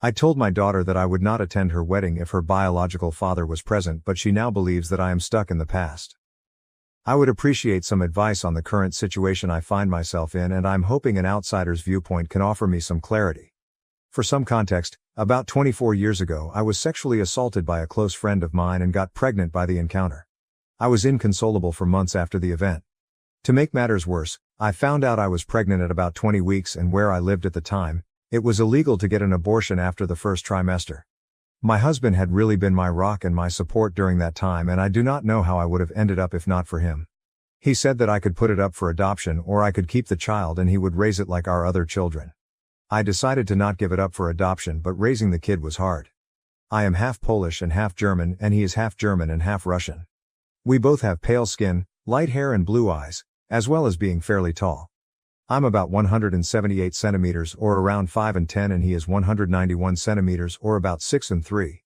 I told my daughter that I would not attend her wedding if her biological father was present, but she now believes that I am stuck in the past. I would appreciate some advice on the current situation I find myself in, and I'm hoping an outsider's viewpoint can offer me some clarity. For some context, about 24 years ago I was sexually assaulted by a close friend of mine and got pregnant by the encounter. I was inconsolable for months after the event. To make matters worse, I found out I was pregnant at about 20 weeks, and where I lived at the time, it was illegal to get an abortion after the first trimester. My husband had really been my rock and my support during that time, and I do not know how I would have ended up if not for him. He said that I could put it up for adoption or I could keep the child and he would raise it like our other children. I decided to not give it up for adoption, but raising the kid was hard. I am half Polish and half German, and he is half German and half Russian. We both have pale skin, light hair and blue eyes, as well as being fairly tall. I'm about 178 centimeters or around 5'10", and he is 191 centimeters or about 6'3".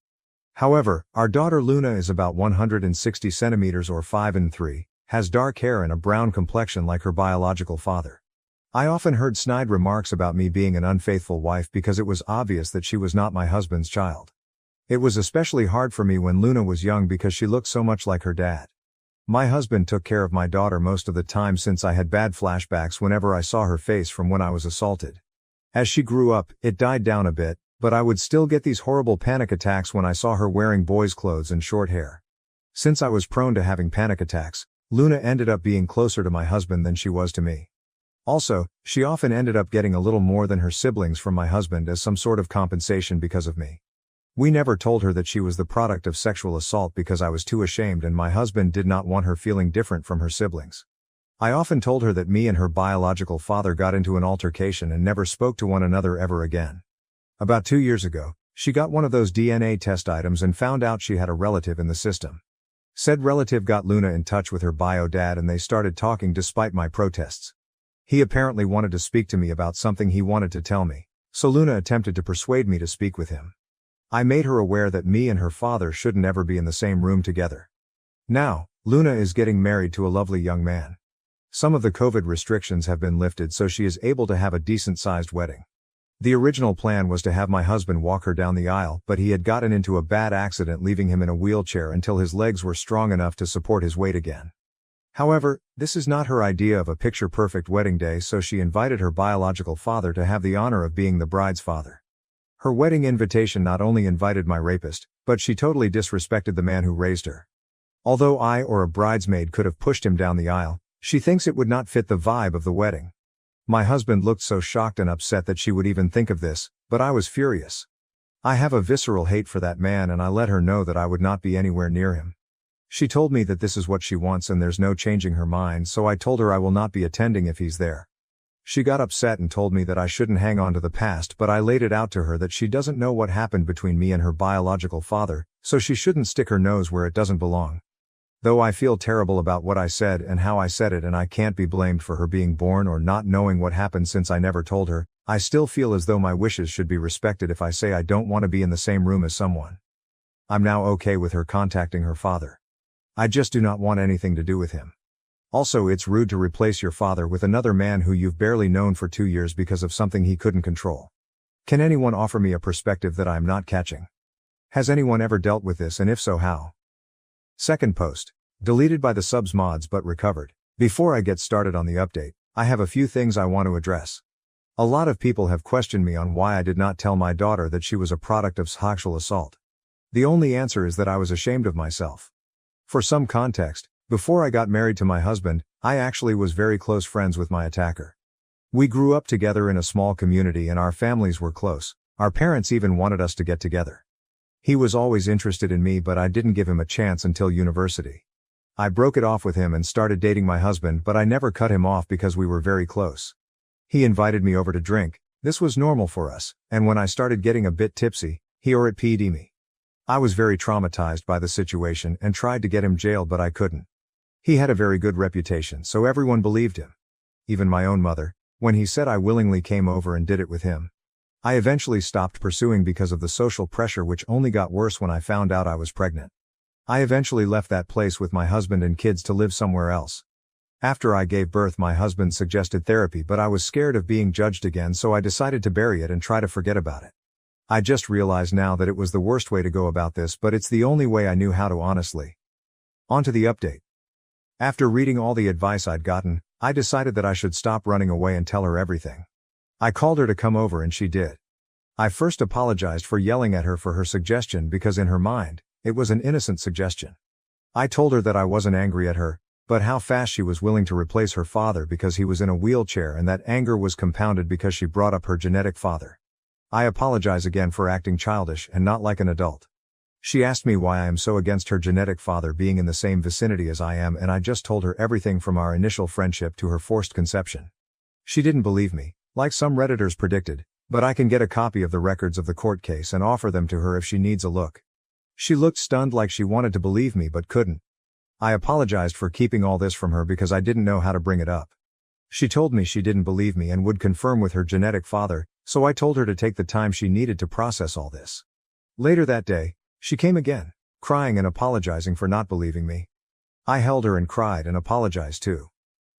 However, our daughter Luna is about 160 centimeters or 5'3", has dark hair and a brown complexion like her biological father. I often heard snide remarks about me being an unfaithful wife because it was obvious that she was not my husband's child. It was especially hard for me when Luna was young because she looked so much like her dad. My husband took care of my daughter most of the time since I had bad flashbacks whenever I saw her face from when I was assaulted. As she grew up, it died down a bit, but I would still get these horrible panic attacks when I saw her wearing boys' clothes and short hair. Since I was prone to having panic attacks, Luna ended up being closer to my husband than she was to me. Also, she often ended up getting a little more than her siblings from my husband as some sort of compensation because of me. We never told her that she was the product of sexual assault because I was too ashamed, and my husband did not want her feeling different from her siblings. I often told her that me and her biological father got into an altercation and never spoke to one another ever again. About 2 years ago, she got one of those DNA test items and found out she had a relative in the system. Said relative got Luna in touch with her bio dad and they started talking despite my protests. He apparently wanted to speak to me about something he wanted to tell me, so Luna attempted to persuade me to speak with him. I made her aware that me and her father shouldn't ever be in the same room together. Now, Luna is getting married to a lovely young man. Some of the COVID restrictions have been lifted, so she is able to have a decent-sized wedding. The original plan was to have my husband walk her down the aisle, but he had gotten into a bad accident, leaving him in a wheelchair until his legs were strong enough to support his weight again. However, this is not her idea of a picture-perfect wedding day, so she invited her biological father to have the honor of being the bride's father. Her wedding invitation not only invited my rapist, but she totally disrespected the man who raised her. Although I or a bridesmaid could have pushed him down the aisle, she thinks it would not fit the vibe of the wedding. My husband looked so shocked and upset that she would even think of this, but I was furious. I have a visceral hate for that man, and I let her know that I would not be anywhere near him. She told me that this is what she wants and there's no changing her mind, so I told her I will not be attending if he's there. She got upset and told me that I shouldn't hang on to the past, but I laid it out to her that she doesn't know what happened between me and her biological father, so she shouldn't stick her nose where it doesn't belong. Though I feel terrible about what I said and how I said it, and I can't be blamed for her being born or not knowing what happened since I never told her, I still feel as though my wishes should be respected if I say I don't want to be in the same room as someone. I'm now okay with her contacting her father. I just do not want anything to do with him. Also, it's rude to replace your father with another man who you've barely known for 2 years because of something he couldn't control. Can anyone offer me a perspective that I'm not catching? Has anyone ever dealt with this, and if so, how? Second post. Deleted by the subs mods but recovered. Before I get started on the update, I have a few things I want to address. A lot of people have questioned me on why I did not tell my daughter that she was a product of sexual assault. The only answer is that I was ashamed of myself. For some context, before I got married to my husband, I actually was very close friends with my attacker. We grew up together in a small community and our families were close. Our parents even wanted us to get together. He was always interested in me, but I didn't give him a chance until university. I broke it off with him and started dating my husband, but I never cut him off because we were very close. He invited me over to drink. This was normal for us, and when I started getting a bit tipsy, he or it PD'd me. I was very traumatized by the situation and tried to get him jailed, but I couldn't. He had a very good reputation, so everyone believed him. Even my own mother, when he said I willingly came over and did it with him. I eventually stopped pursuing because of the social pressure, which only got worse when I found out I was pregnant. I eventually left that place with my husband and kids to live somewhere else. After I gave birth, my husband suggested therapy, but I was scared of being judged again, so I decided to bury it and try to forget about it. I just realized now that it was the worst way to go about this, but it's the only way I knew how to honestly. On to the update. After reading all the advice I'd gotten, I decided that I should stop running away and tell her everything. I called her to come over and she did. I first apologized for yelling at her for her suggestion because in her mind, it was an innocent suggestion. I told her that I wasn't angry at her, but how fast she was willing to replace her father because he was in a wheelchair, and that anger was compounded because she brought up her genetic father. I apologize again for acting childish and not like an adult. She asked me why I am so against her genetic father being in the same vicinity as I am, and I just told her everything from our initial friendship to her forced conception. She didn't believe me, like some Redditors predicted, but I can get a copy of the records of the court case and offer them to her if she needs a look. She looked stunned, like she wanted to believe me but couldn't. I apologized for keeping all this from her because I didn't know how to bring it up. She told me she didn't believe me and would confirm with her genetic father, so I told her to take the time she needed to process all this. Later that day, she came again, crying and apologizing for not believing me. I held her and cried and apologized too.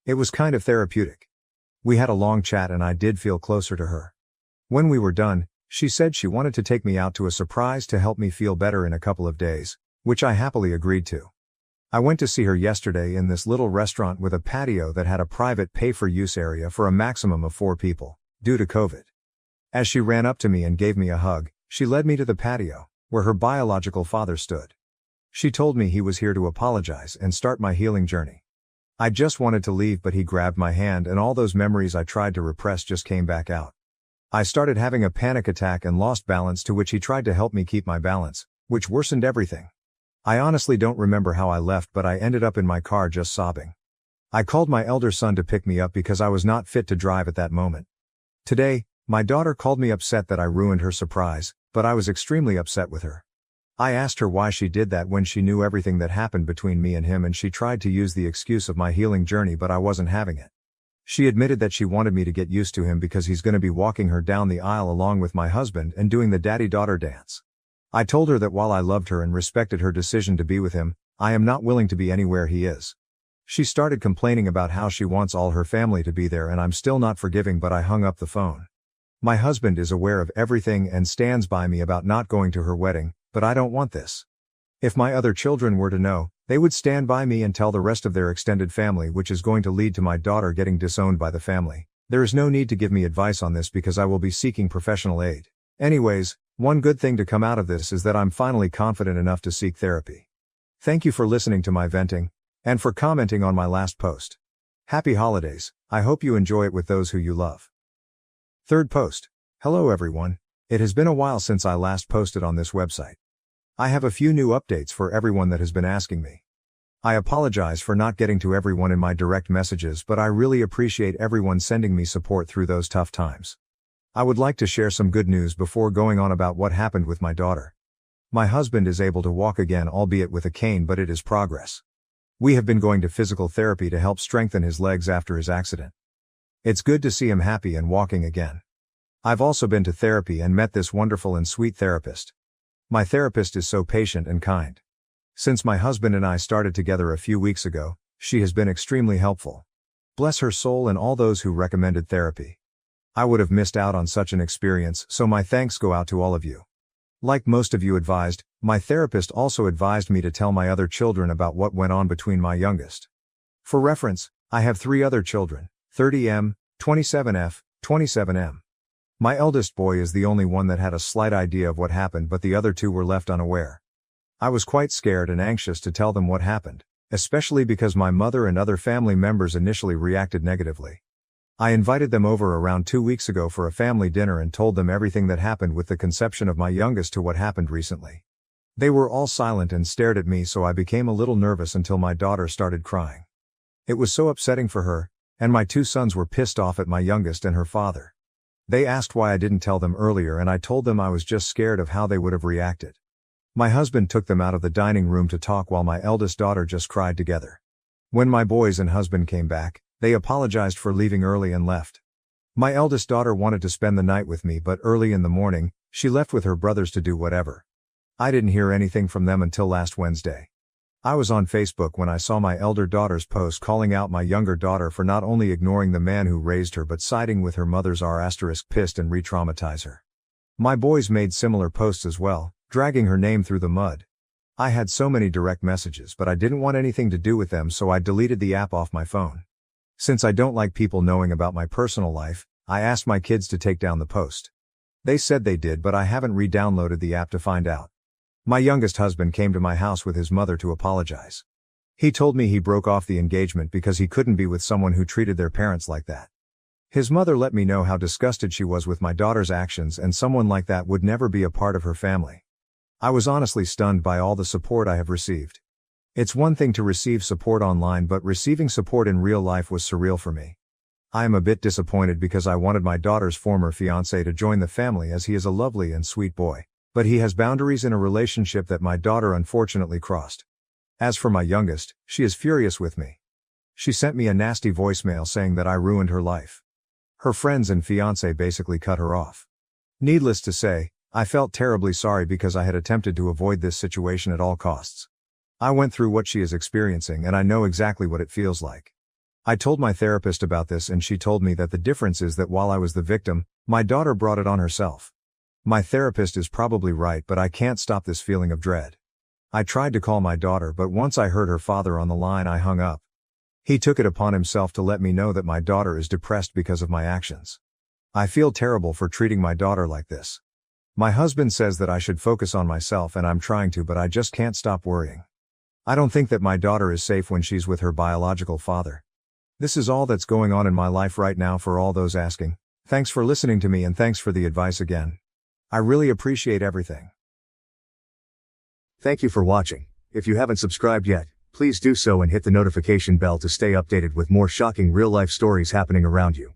It was kind of therapeutic. We had a long chat and I did feel closer to her. When we were done, she said she wanted to take me out to a surprise to help me feel better in a couple of days, which I happily agreed to. I went to see her yesterday in this little restaurant with a patio that had a private pay-for-use area for a maximum of 4 people, due to COVID. As she ran up to me and gave me a hug, she led me to the patio, where her biological father stood. She told me he was here to apologize and start my healing journey. I just wanted to leave, but he grabbed my hand and all those memories I tried to repress just came back out. I started having a panic attack and lost balance, to which he tried to help me keep my balance, which worsened everything. I honestly don't remember how I left, but I ended up in my car just sobbing. I called my elder son to pick me up because I was not fit to drive at that moment. Today, my daughter called me upset that I ruined her surprise, but I was extremely upset with her. I asked her why she did that when she knew everything that happened between me and him, and she tried to use the excuse of my healing journey, but I wasn't having it. She admitted that she wanted me to get used to him because he's going to be walking her down the aisle along with my husband and doing the daddy-daughter dance. I told her that while I loved her and respected her decision to be with him, I am not willing to be anywhere he is. She started complaining about how she wants all her family to be there, and I'm still not forgiving, but I hung up the phone. My husband is aware of everything and stands by me about not going to her wedding, but I don't want this. If my other children were to know, they would stand by me and tell the rest of their extended family, which is going to lead to my daughter getting disowned by the family. There is no need to give me advice on this because I will be seeking professional aid. Anyways, one good thing to come out of this is that I'm finally confident enough to seek therapy. Thank you for listening to my venting, and for commenting on my last post. Happy holidays. I hope you enjoy it with those who you love. Third post. Hello everyone. It has been a while since I last posted on this website. I have a few new updates for everyone that has been asking me. I apologize for not getting to everyone in my direct messages, but I really appreciate everyone sending me support through those tough times. I would like to share some good news before going on about what happened with my daughter. My husband is able to walk again, albeit with a cane, but it is progress. We have been going to physical therapy to help strengthen his legs after his accident. It's good to see him happy and walking again. I've also been to therapy and met this wonderful and sweet therapist. My therapist is so patient and kind. Since my husband and I started together a few weeks ago, she has been extremely helpful. Bless her soul and all those who recommended therapy. I would have missed out on such an experience, so my thanks go out to all of you. Like most of you advised, my therapist also advised me to tell my other children about what went on between my youngest. For reference, I have 3 other children, 30M, 27F, 27M. My eldest boy is the only one that had a slight idea of what happened, but the other 2 were left unaware. I was quite scared and anxious to tell them what happened, especially because my mother and other family members initially reacted negatively. I invited them over around 2 weeks ago for a family dinner and told them everything that happened with the conception of my youngest to what happened recently. They were all silent and stared at me, so I became a little nervous until my daughter started crying. It was so upsetting for her, and my 2 sons were pissed off at my youngest and her father. They asked why I didn't tell them earlier, and I told them I was just scared of how they would have reacted. My husband took them out of the dining room to talk while my eldest daughter just cried together. When my boys and husband came back, they apologized for leaving early and left. My eldest daughter wanted to spend the night with me, but early in the morning, she left with her brothers to do whatever. I didn't hear anything from them until last Wednesday. I was on Facebook when I saw my elder daughter's post calling out my younger daughter for not only ignoring the man who raised her but siding with her mother's pissed and re-traumatize her. My boys made similar posts as well, dragging her name through the mud. I had so many direct messages, but I didn't want anything to do with them, so I deleted the app off my phone. Since I don't like people knowing about my personal life, I asked my kids to take down the post. They said they did, but I haven't re-downloaded the app to find out. My youngest husband came to my house with his mother to apologize. He told me he broke off the engagement because he couldn't be with someone who treated their parents like that. His mother let me know how disgusted she was with my daughter's actions, and someone like that would never be a part of her family. I was honestly stunned by all the support I have received. It's one thing to receive support online, but receiving support in real life was surreal for me. I am a bit disappointed because I wanted my daughter's former fiancé to join the family, as he is a lovely and sweet boy, but he has boundaries in a relationship that my daughter unfortunately crossed. As for my youngest, she is furious with me. She sent me a nasty voicemail saying that I ruined her life. Her friends and fiancé basically cut her off. Needless to say, I felt terribly sorry because I had attempted to avoid this situation at all costs. I went through what she is experiencing, and I know exactly what it feels like. I told my therapist about this, and she told me that the difference is that while I was the victim, my daughter brought it on herself. My therapist is probably right, but I can't stop this feeling of dread. I tried to call my daughter, but once I heard her father on the line, I hung up. He took it upon himself to let me know that my daughter is depressed because of my actions. I feel terrible for treating my daughter like this. My husband says that I should focus on myself, and I'm trying to, but I just can't stop worrying. I don't think that my daughter is safe when she's with her biological father. This is all that's going on in my life right now. For all those asking, thanks for listening to me, and thanks for the advice again. I really appreciate everything. Thank you for watching. If you haven't subscribed yet, please do so and hit the notification bell to stay updated with more shocking real-life stories happening around you.